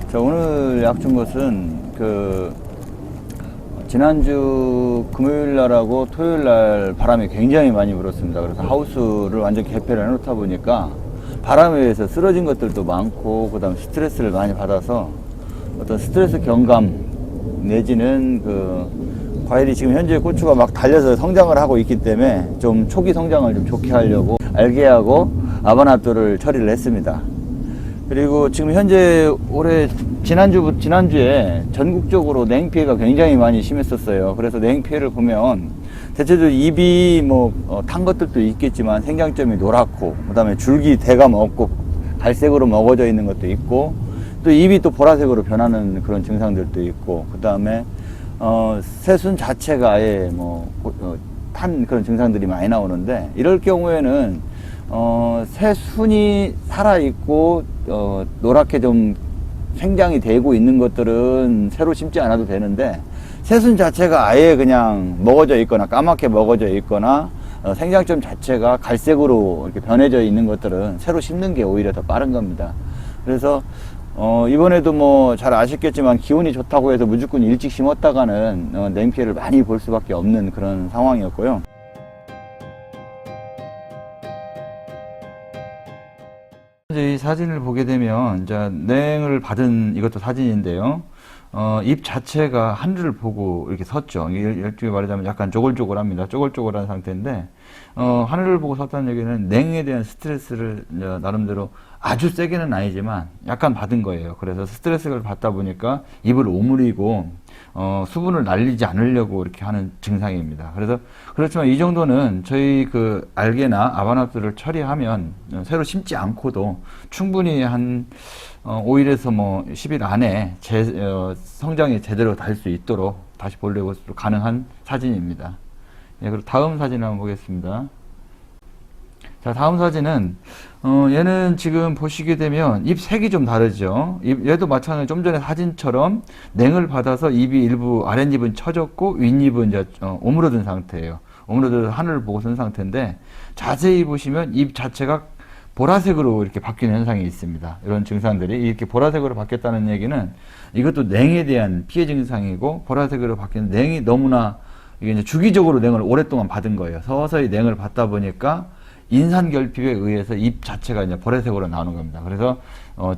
자, 오늘 약 준 것은 지난주 금요일 날하고 토요일 날 바람이 굉장히 많이 불었습니다. 그래서 하우스를 완전 개폐를 해놓다 보니까 바람에 의해서 쓰러진 것들도 많고, 그 다음 스트레스를 많이 받아서 어떤 스트레스 경감 내지는 과일이 지금 현재 고추가 막 달려서 성장을 하고 있기 때문에 좀 초기 성장을 좀 좋게 하려고 알게하고 아바나토를 처리를 했습니다. 그리고 지금 현재 지난주에 전국적으로 냉 피해가 굉장히 많이 심했었어요. 그래서 냉 피해를 보면 대체적으로 잎이 탄 것들도 있겠지만 생장점이 노랗고, 그 다음에 줄기 대감 없고 갈색으로 먹어져 있는 것도 있고, 또 잎이 또 보라색으로 변하는 그런 증상들도 있고, 그 다음에 새순 자체가 아예 탄 그런 증상들이 많이 나오는데, 이럴 경우에는 새순이 살아있고 노랗게 좀 생장이 되고 있는 것들은 새로 심지 않아도 되는데, 새순 자체가 아예 그냥 먹어져 있거나 까맣게 먹어져 있거나 생장점 자체가 갈색으로 이렇게 변해져 있는 것들은 새로 심는 게 오히려 더 빠른 겁니다. 그래서 이번에도 잘 아시겠지만 기온이 좋다고 해서 무조건 일찍 심었다가는 냉피해를 많이 볼 수밖에 없는 그런 상황이었고요. 이 사진을 보게 되면 이제 냉을 받은 이것도 사진인데요. 잎 자체가 하늘을 보고 이렇게 섰죠. 일종의 말하자면 약간 쪼글쪼글합니다. 쪼글쪼글한 상태인데, 하늘을 보고 섰다는 얘기는 냉에 대한 스트레스를 나름대로 아주 세게는 아니지만 약간 받은 거예요. 그래서 스트레스를 받다 보니까 잎을 오므리고 수분을 날리지 않으려고 이렇게 하는 증상입니다. 그래서 그렇지만 이 정도는 저희 알게나 아바나토를 처리하면 새로 심지 않고도 충분히 한 5일에서 10일 안에 성장이 제대로 될 수 있도록 다시 보려고 가능한 사진입니다. 예, 그리고 다음 사진 한번 보겠습니다. 자, 다음 사진은 얘는 지금 보시게 되면 잎 색이 좀 다르죠. 얘도 마찬가지로 좀 전에 사진처럼 냉을 받아서 잎이 일부 아랫잎은 처졌고 윗잎은 이제 오므려든 상태예요. 오므려든 하늘을 보고 선 상태인데, 자세히 보시면 잎 자체가 보라색으로 이렇게 바뀌는 현상이 있습니다. 이런 증상들이 이렇게 보라색으로 바뀌었다는 얘기는 이것도 냉에 대한 피해 증상이고, 보라색으로 바뀌는 냉이 너무나 이게 이제 주기적으로 냉을 오랫동안 받은 거예요. 서서히 냉을 받다 보니까 인산 결핍에 의해서 잎 자체가 이제 보라색으로 나오는 겁니다. 그래서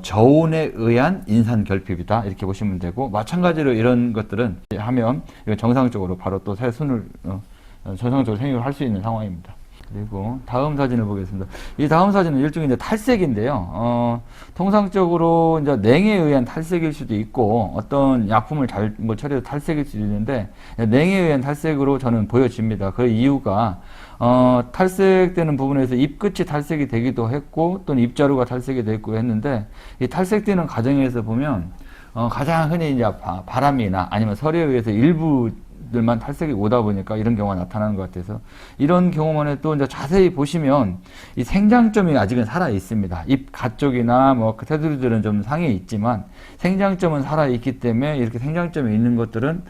저온에 의한 인산 결핍이다, 이렇게 보시면 되고, 마찬가지로 이런 것들은 하면 정상적으로 바로 또 새순을 정상적으로 생육을 할 수 있는 상황입니다. 그리고 다음 사진을 보겠습니다. 이 다음 사진은 일종의 이제 탈색인데요. 통상적으로 이제 냉에 의한 탈색일 수도 있고, 어떤 약품을 잘못 처리해서 탈색일 수도 있는데, 냉에 의한 탈색으로 저는 보여집니다. 그 이유가 탈색되는 부분에서 잎끝이 탈색이 되기도 했고, 또는 잎자루가 탈색이 되고 했는데, 이 탈색되는 과정에서 보면 가장 흔히 이제 바람이나 아니면 설에 의해서 일부들만 탈색이 오다 보니까 이런 경우가 나타나는 것 같아서, 이런 경우만에 또 이제 자세히 보시면 이 생장점이 아직은 살아 있습니다. 잎 가쪽이나 테두리들은 좀 상해 있지만 생장점은 살아 있기 때문에 이렇게 생장점이 있는 것들은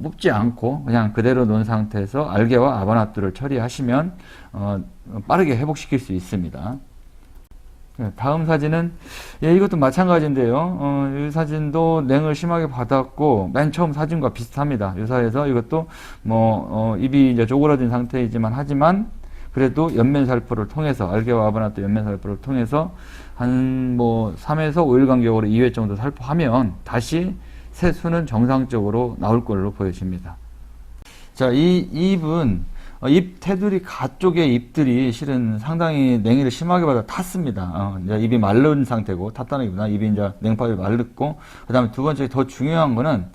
뽑지 않고 그냥 그대로 놓은 상태에서 알게와 아바나토를 처리하시면 빠르게 회복시킬 수 있습니다. 다음 사진은 이것도 마찬가지인데요. 이 사진도 냉을 심하게 받았고 맨 처음 사진과 비슷합니다. 유사해서 이것도 잎이 이제 쪼그라든 상태이지만 하지만 그래도 연면살포를 통해서 알게와 아바나토 연면살포를 통해서 한 3에서 5일 간격으로 2회 정도 살포하면 다시 새순은 정상적으로 나올 걸로 보여집니다. 자, 이 잎은 잎 테두리 가쪽의 잎들이 실은 상당히 냉해를 심하게 받아 탔습니다. 잎이 마른 상태고, 탔다는 얘기보다 잎이 이제 냉파를 말랐고, 그 다음에 두 번째 더 중요한 거는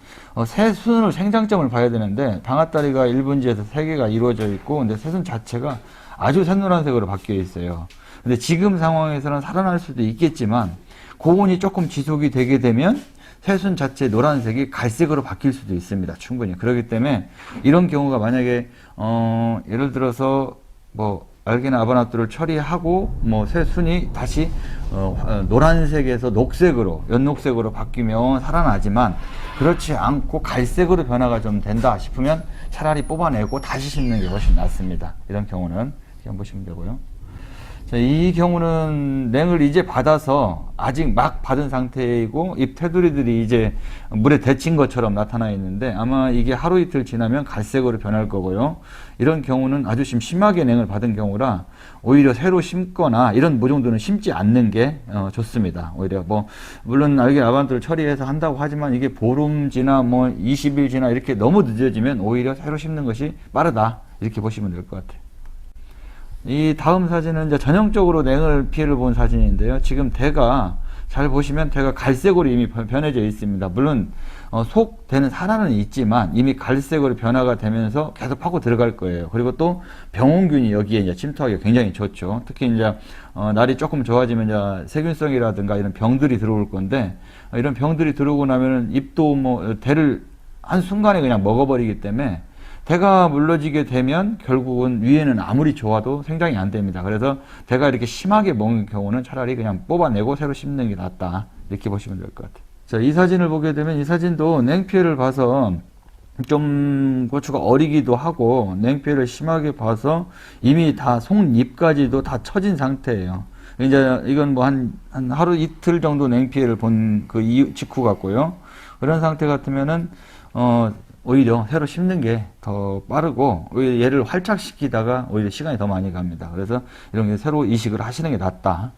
새순을 생장점을 봐야 되는데, 방아다리가 1분지에서 3개가 이루어져 있고, 근데 새순 자체가 아주 샛노란색으로 바뀌어 있어요. 근데 지금 상황에서는 살아날 수도 있겠지만, 고온이 조금 지속이 되게 되면 새순 자체 노란색이 갈색으로 바뀔 수도 있습니다. 충분히. 그렇기 때문에 이런 경우가 만약에 예를 들어서 알게나 아바나토를 처리하고 새순이 다시 노란색에서 녹색으로 연녹색으로 바뀌면 살아나지만, 그렇지 않고 갈색으로 변화가 좀 된다 싶으면 차라리 뽑아내고 다시 심는 게 훨씬 낫습니다. 이런 경우는 이렇게 한번 보시면 되고요. 자, 이 경우는 냉을 이제 받아서 아직 막 받은 상태이고 잎 테두리들이 이제 물에 데친 것처럼 나타나 있는데 아마 이게 하루 이틀 지나면 갈색으로 변할 거고요. 이런 경우는 아주 심하게 냉을 받은 경우라 오히려 새로 심거나 이런 모종들은 심지 않는 게 좋습니다. 오히려 뭐 물론 알게 아반떼를 처리해서 한다고 하지만 이게 보름 지나 뭐 20일 지나 이렇게 너무 늦어지면 오히려 새로 심는 것이 빠르다 이렇게 보시면 될 것 같아요. 이 다음 사진은 이제 전형적으로 냉을 피해를 본 사진인데요. 지금 대가 잘 보시면 대가 갈색으로 이미 변해져 있습니다. 물론 속 대는 살아는 있지만 이미 갈색으로 변화가 되면서 계속 파고 들어갈 거예요. 그리고 또 병원균이 여기에 이제 침투하기 굉장히 좋죠. 특히 이제 날이 조금 좋아지면 이제 세균성이라든가 이런 병들이 들어올 건데 이런 병들이 들어오고 나면은 잎도 뭐 대를 한 순간에 그냥 먹어버리기 때문에 대가 물러지게 되면 결국은 위에는 아무리 좋아도 생장이 안 됩니다. 그래서 대가 이렇게 심하게 먹는 경우는 차라리 그냥 뽑아내고 새로 심는 게 낫다. 이렇게 보시면 될 것 같아요. 자, 이 사진을 보게 되면 이 사진도 냉피해를 봐서 좀 고추가 어리기도 하고 냉피해를 심하게 봐서 이미 다 속잎까지도 다 처진 상태예요. 이제 이건 뭐 한 하루 이틀 정도 냉피해를 본 그 직후 같고요. 그런 상태 같으면은 오히려 새로 심는 게 더 빠르고 오히려 얘를 활착시키다가 오히려 시간이 더 많이 갑니다. 그래서 이런 게 새로 이식을 하시는 게 낫다.